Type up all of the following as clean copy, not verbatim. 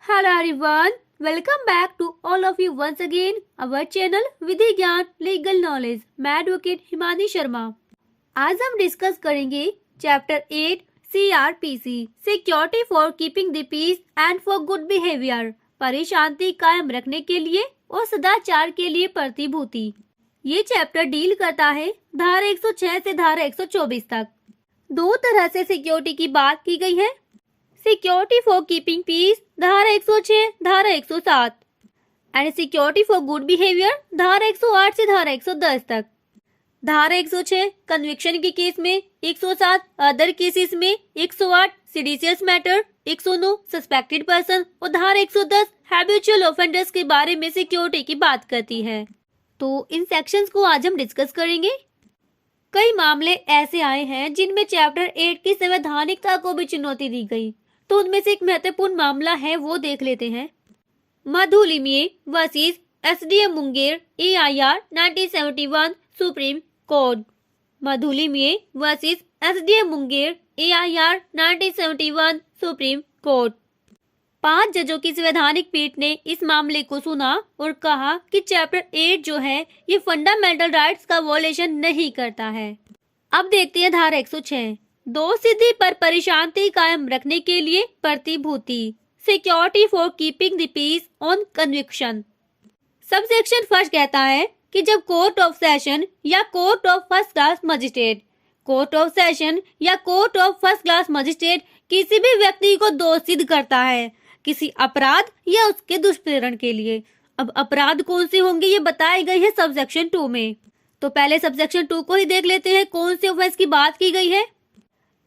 Hello everyone, welcome back to all of you once again our channel Vidhi Gyan legal knowledge. मैं advocate Himani Sharma. आज हम discuss करेंगे chapter 8 CRPC security for keeping the peace and for good behaviour, परी शांति कायम रखने के लिए और सदाचार के लिए प्रतिभूति। ये चैप्टर डील करता है धारा 106 से धारा 124 तक। दो तरह से सिक्योरिटी की बात की गई है, सिक्योरिटी फॉर कीपिंग पीस धारा 106 धारा 107 and security for good behaviour धारा 108 से धारा 110 तक। धारा 106 कन्विक्शन के केस में, 107 अदर केसेस में, 108 सीडिशियस मैटर, 109 सस्पेक्टेड पर्सन और धारा 110 हैबिचुअल ऑफेंडर्स के बारे में सिक्योरिटी की बात करती है। तो इन सेक्शंस को आज हम डिस्कस करेंगे। कई मामले ऐसे आए हैं जिनमें चैप्टर 8 की संवैधानिकता को भी चुनौती दी गई, तो उनमें से एक महत्वपूर्ण मामला है, वो देख लेते हैं। Madhu Limaye versus SDM Munger AIR 1971 supreme court. Madhu Limaye versus SDM Munger AIR 1971 supreme court. 5 जजों की संवैधानिक पीठ ने इस मामले को सुना और कहा कि चैप्टर 8 जो है ये फंडामेंटल राइट्स का वॉयलेशन नहीं करता है। अब देखते हैं धारा 106 दो सिद्धि पर परिशांति कायम रखने के लिए प्रतिभूति, security for keeping the peace on conviction. Subsection first कहता है कि जब कोर्ट ऑफ सेशन या court of first class magistrate, court of session या court of first class magistrate किसी भी व्यक्ति को दोषी सिद्ध करता है किसी अपराध या उसके दुष्प्रेरण के लिए। अब अपराध कौन से होंगे ये बताए गए हैं सबसेक्शन 2 में। तो पहले सबसेक्शन 2 को ही देख लेते हैं, कौन से ऑफेंस की बात की गई है।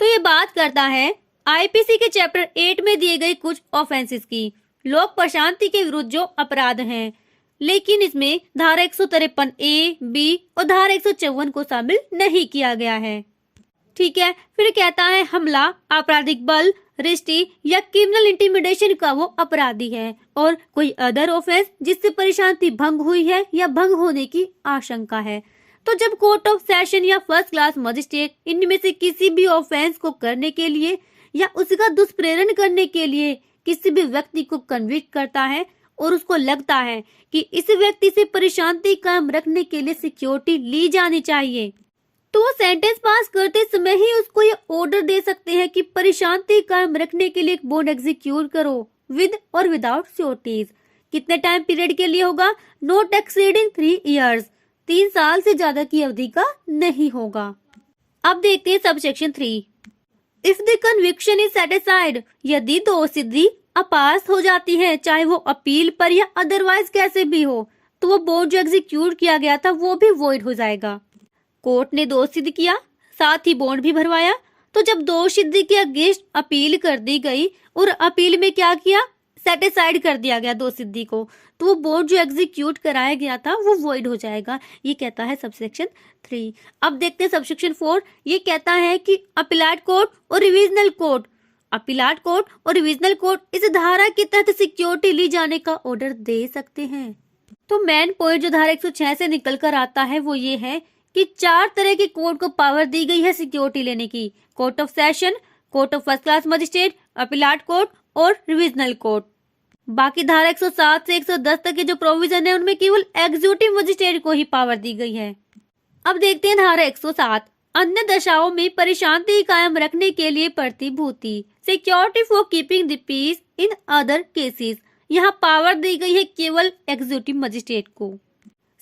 तो ये बात करता है आईपीसी के चैप्टर 8 में दिए गए कुछ ऑफेंसेस की, लोक प्रशांति के विरुद्ध जो अपराध हैं, लेकिन इसमें धारा 153 A, B और धारा 154 को शामिल नहीं किया गया है। ठीक है, फिर कहता है हमला, आपराधिक बल, रिश्ती या क्रिमिनल इंटिमिडेशन का वो अपराधी है और कोई अदर ऑफेंस जिससे परिशांति भंग हुई है या भंग होने की आशंका है। तो जब कोर्ट ऑफ सेशन या फर्स्ट क्लास मजिस्ट्रेट इनमें से किसी भी ऑफेंस को करने के लिए या उसका दुष्प्रेरण करने के लिए किसी भी व्यक्ति को कन्विक्ट करता है और उसको लगता है कि इस व्यक्ति से परिशांति कायम रखने के लिए सिक्योरिटी ली जानी चाहिए, तो वो सेंटेंस पास करते समय ही उसको ये ऑर्डर दे सकते हैं कि परिशांति कायम रखने के लिए एक बॉन्ड एग्जीक्यूट करो विद और विदाउट श्योरिटीज। कितने टाइम पीरियड के लिए होगा? नॉट एक्सीडिंग 3 इयर्स, 3 साल से ज्यादा की अवधि का नहीं होगा। अब देखते हैं subsection 3 if the conviction is satisfied, यदि दोष सिद्धि अपास हो जाती है, चाहे वो अपील पर या अदरवाइज कैसे भी हो, तो वो बॉन्ड जो एग्जीक्यूट किया गया था वो भी वॉइड हो जाएगा। कोर्ट ने दोष सिद्ध किया, साथ ही बॉन्ड भी भरवाया, तो जब दोष सिद्धि के अगेंस्ट अपील कर दी गई और अपील में क्या किया, सेटिस्फाइड कर दिया गया दोष सिद्धि को, तो वो बॉन्ड जो एग्जीक्यूट कराया गया था वो वॉइड हो जाएगा। ये कहता है सबसेक्शन 3। अब देखते हैं सबसेक्शन 4। ये कहता है कि अपीलेट कोर्ट और रिविजनल कोर्ट, अपीलेट कोर्ट और रिविजनल कोर्ट इस धारा के तहत सिक्योरिटी ली जाने का ऑर्डर दे सकते हैं। तो मेन पॉइंट जो धारा 106 से निकल कर आता है वो ये है कि 4 तरह के कोर्ट को पावर दी गई है सिक्योरिटी लेने की, court of session, court of first class magistrate, appellate court और रिविजनल कोर्ट। बाकी धारा 107 से 110 तक के जो प्रोविजन है उनमें केवल एग्जीक्यूटिव मजिस्ट्रेट को ही पावर दी गई है। अब देखते हैं धारा 107 अन्य दशाओं में परिशांति कायम रखने के लिए प्रतिभूति, security for keeping the peace in other cases. यहाँ पावर दी गई है केवल एग्जीक्यूटिव मजिस्ट्रेट को।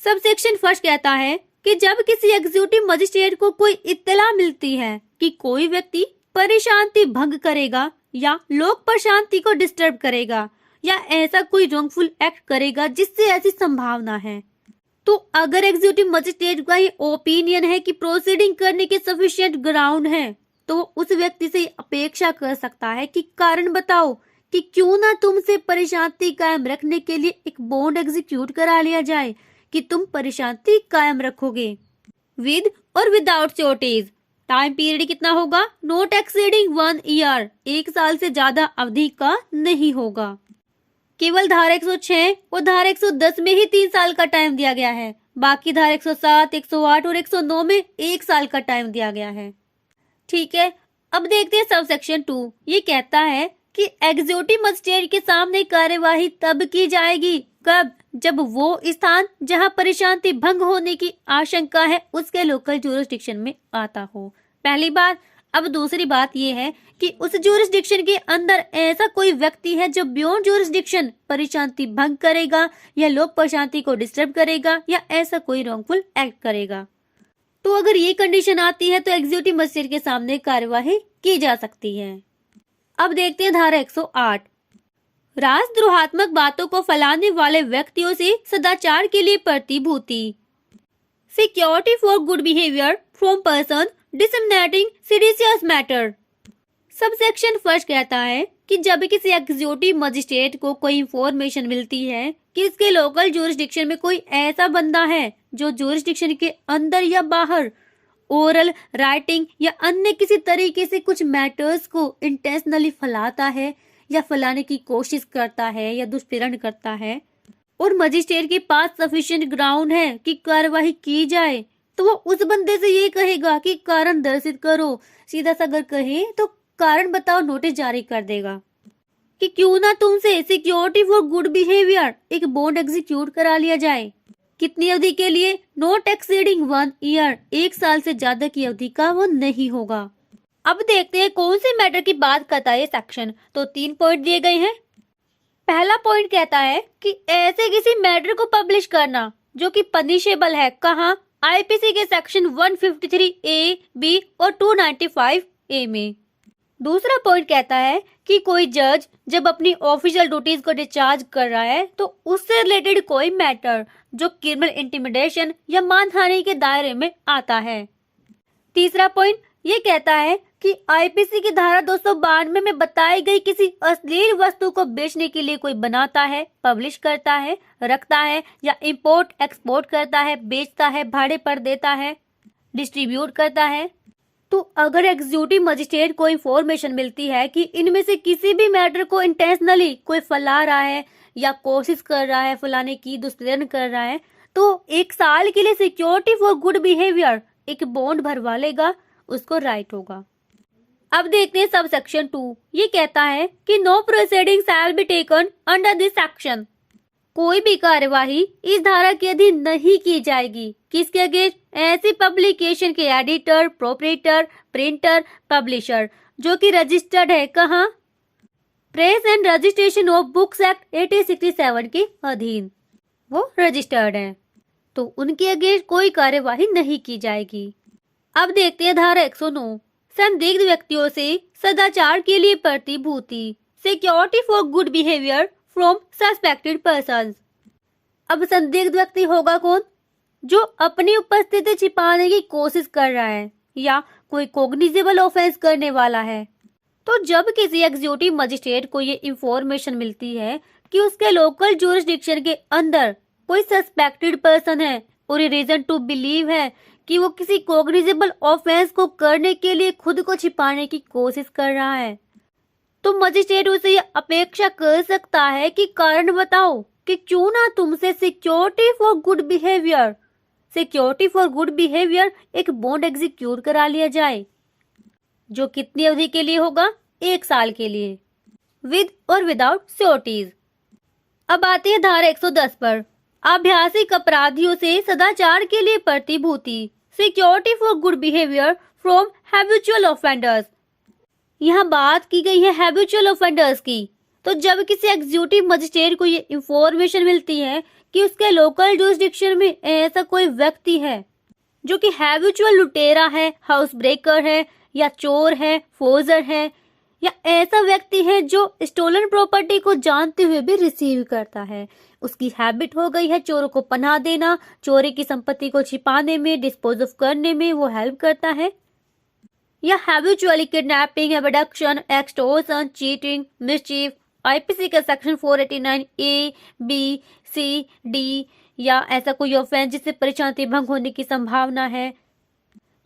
सबसेक्शन फर्स्ट कहता है कि जब किसी एग्जीक्यूटिव मजिस्ट्रेट को कोई इत्तला मिलती है कि कोई व्यक्ति परिशांति भंग करेगा या लोक प्रशांति को डिस्टर्ब करेगा या ऐसा कोई रॉन्गफुल एक्ट करेगा जिससे ऐसी संभावना है, तो अगर एग्जीक्यूटिव मजिस्ट्रेट का ये ओपिनियन है कि प्रोसीडिंग करने के सफिशिएंट ग्राउंड है, तो वो उस व्यक्ति से अपेक्षा कर सकता है कि कारण बताओ कि क्यों ना तुमसे परिशांति कायम रखने के लिए एक बॉन्ड एग्जीक्यूट करा लिया जाए कि तुम परिशांति कायम रखोगे विद और विदाउट श्योरिटीज। टाइम पीरियड कितना होगा? नॉट एक्सीडिंग 1 ईयर, 1 साल से ज्यादा अवधि का नहीं होगा। केवल धारा 106 और धारा 110 में ही 3 साल का टाइम दिया गया है, बाकी धारा 107, 108 और 109 में 1 साल का टाइम दिया गया है। ठीक है, अब देखते हैं सबसेक्शन 2। ये कहता है कि एग्जीक्यूटिव मजिस्ट्रेट के सामने कार्यवाही तब की जाएगी कब, जब वो स्थान जहां परिशांति भंग होने की आशंका है उसके लोकल ज्यूरिसडिक्शन में आता हो। पहली बात। अब दूसरी बात यह है कि उस ज्यूरिसडिक्शन के अंदर ऐसा कोई व्यक्ति है जो बियॉन्ड ज्यूरिसडिक्शन परिशांति भंग करेगा या लोक प्रशांति को डिस्टर्ब करेगा या ऐसा कोई रॉन्गफुल एक्ट करेगा। तो अगर ये कंडीशन आती है तो एग्जीक्यूटिव मजिस्ट्रेट के सामने कार्यवाही की जा सकती है। अब देखते हैं धारा 108। राजद्रोहात्मक बातों को फैलाने वाले व्यक्तियों से सदाचार के लिए प्रतिभूति। Security for good behaviour from person disseminating seditious matter. Subsection first कहता है कि जब किसी एग्जीक्यूटिव मजिस्ट्रेट को कोई इंफॉर्मेशन मिलती है कि इसके लोकल ज्यूरिसडिक्शन में कोई ऐसा बंदा है जो ज्यूरिसडिक्शन के अंदर या बाहर ओरल, राइटिंग या अन्य किसी तरीके से कुछ मैटर्स को इंटेंशनली फैलाता है या फैलाने की कोशिश करता है या दुष्प्रेरण करता है और मजिस्ट्रेट के पास सफिशिएंट ग्राउंड है कि कार्यवाही की जाए, तो वो उस बंदे से ये कहेगा कि कारण दर्शित करो। सीधा सा अगर कहे तो कारण बताओ नोटिस जारी कर देगा कि क्यों ना तुमसे सिक्योरिटी फॉर गुड बिहेवियर एक बॉन्ड एग्जीक्यूट करा लिया जाए। कितनी अवधि के लिए? नॉट एक्सीडिंग 1 ईयर, 1 साल से ज्यादा की अवधि का वो नहीं होगा। अब देखते हैं कौन से मैटर की बात करता है ये सेक्शन। तो 3 पॉइंट दिए गए हैं। पहला पॉइंट कहता है कि ऐसे किसी मैटर को पब्लिश करना जो कि पनिशेबल है। कहाँ? आईपीसी के सेक्शन 153 ए, बी और 295 ए में। दूसरा पॉइंट कहता है कि कोई जज जब अपनी ऑफिशियल ड्यूटीज को डिस्चार्ज कर रहा है तो उससे रिलेटेड कोई मैटर जो क्रिमिनल इंटिमिडेशन या मानहानि के दायरे में आता है। तीसरा पॉइंट ये कहता है कि आईपीसी की धारा 292 में बताई गई किसी अश्लील वस्तु को बेचने के लिए कोई बनाता है, पब्लिश करता है, रखता है या इंपोर्ट एक्सपोर्ट करता है, बेचता है, भाड़े पर देता है, डिस्ट्रीब्यूट करता है। तो अगर एग्जीक्यूटिव मजिस्ट्रेट को इंफॉर्मेशन मिलती है कि इनमें से किसी भी मैटर को इंटेंशनली कोई फैला रहा है या कोशिश कर रहा है फैलाने की, दुष्प्रेरण कर रहा है, तो 1 साल के लिए सिक्योरिटी फॉर गुड बिहेवियर एक बॉन्ड भरवा लेगा, उसको राइट होगा। अब देखते हैं सब सेक्शन 2। ये कहता है कि no proceeding shall be taken under this section. कोई भी कार्यवाही इस धारा के अधीन नहीं की जाएगी। किसके अगेंस्ट? ऐसी पब्लिकेशन के एडिटर, प्रोपरेटर, प्रिंटर, पब्लिशर जो कि रजिस्टर्ड है। कहाँ? Press and registration of books act 1867 के अधीन वो रजिस्टर्ड है, तो उनके अगेंस्ट कोई कार्यवाही नहीं की जाएगी। अब देखते हैं धारा 109। संदिग्ध व्यक्तियों से सदाचार के लिए प्रतिभूति। Security for good behaviour from suspected persons. अब संदिग्ध व्यक्ति होगा कौन? जो अपनी उपस्थिति छिपाने की कोशिश कर रहा है या कोई कॉग्निजेबल ऑफेंस करने वाला है। तो जब किसी एग्जीक्यूटिव मजिस्ट्रेट को ये इंफॉर्मेशन मिलती है कि उसके लोकल ज्यूरिसडिक्शन के अंदर कोई सस्पेक्टेड पर्सन है और ये रीजन टू बिलीव है कि वो किसी कॉग्निजेबल ऑफेंस को करने के लिए खुद को छिपाने की कोशिश कर रहा है, तो मजिस्ट्रेट उसे ये अपेक्षा कर सकता है कि कारण बताओ कि क्यों ना तुमसे सिक्योरिटी फॉर गुड बिहेवियर एक बॉन्ड एग्जीक्यूट करा लिया जाए, जो कितनी अवधि के लिए होगा? 1 साल के लिए, विद और विदाउट श्योरिटीज। अब आते हैं धारा 110 पर। अभ्यासिक अपराधियों से सदाचार के लिए प्रतिभूति। Security for good behaviour from habitual offenders. यहाँ बात की गई है हैबिचुअल ऑफेंडर्स की। तो जब किसी एग्जीक्यूटिव मजिस्ट्रेट को ये इंफॉर्मेशन मिलती है कि उसके लोकल ज्यूरिसडिक्शन में ऐसा कोई व्यक्ति है जो कि हैबिचुअल लुटेरा है, हाउस ब्रेकर है या चोर है, फोर्जर है, या ऐसा व्यक्ति है जो स्टोलन प्रॉपर्टी को जानते हुए भी रिसीव करता है, उसकी हैबिट हो गई है चोरों को पनाह देना, चोरी की संपत्ति को छिपाने में, डिस्पोज ऑफ करने में वो हेल्प करता है, या habitually kidnapping, abduction, extortion, cheating, mischief, IPC का सेक्शन 489 ए, बी, सी, डी, या ऐसा कोई ऑफेंस जिससे परिशांति भंग होने की संभावना है,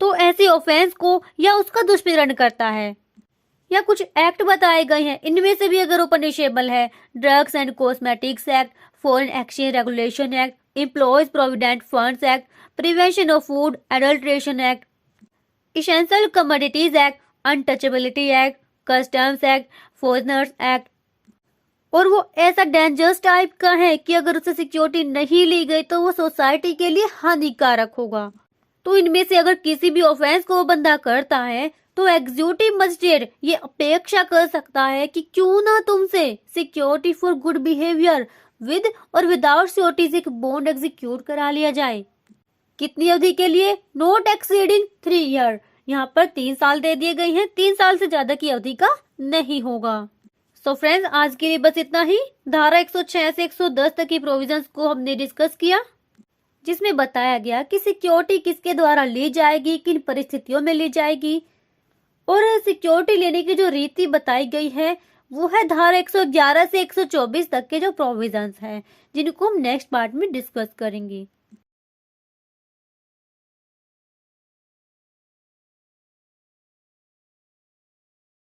तो ऐसे ऑफेंस को या उसका दुष्प्रेरण करता है। या कुछ एक्ट बताए गए हैं, इनमें से भी अगर वो पनिशेबल है: drugs and cosmetics act, foreign exchange regulation act, employees provident funds act, prevention of food adulteration act, essential commodities act, untouchability act, customs act, foreigners act, और वो ऐसा डेंजरस टाइप का है कि अगर उसे सिक्योरिटी नहीं ली गई तो वो सोसाइटी के लिए हानिकारक होगा। तो इनमें से अगर किसी भी ऑफेंस को वो बंदा करता है तो एग्जीक्यूटिव मजिस्ट्रेट ये अपेक्षा कर सकता है कि क्यों ना तुमसे security for good behaviour with और विदाउट श्योरिटीज एक बॉन्ड एग्जीक्यूट करा लिया जाए। कितनी अवधि के लिए? Not exceeding 3 year. यहाँ पर 3 साल दे दिए गए हैं, 3 साल से ज्यादा की अवधि का नहीं होगा। सो फ्रेंड्स, आज के लिए बस इतना ही। धारा 106 से 110 तक की प्रोविजंस को हमने डिस्कस किया, जिसमें बताया गया कि सिक्योरिटी किसके द्वारा ली जाएगी, किन परिस्थितियों में ली जाएगी, और सिक्योरिटी लेने की जो रीति बताई गई है वो है धारा 111 से 124 तक के जो प्रोविजंस हैं, जिनको हम नेक्स्ट पार्ट में डिस्कस करेंगे।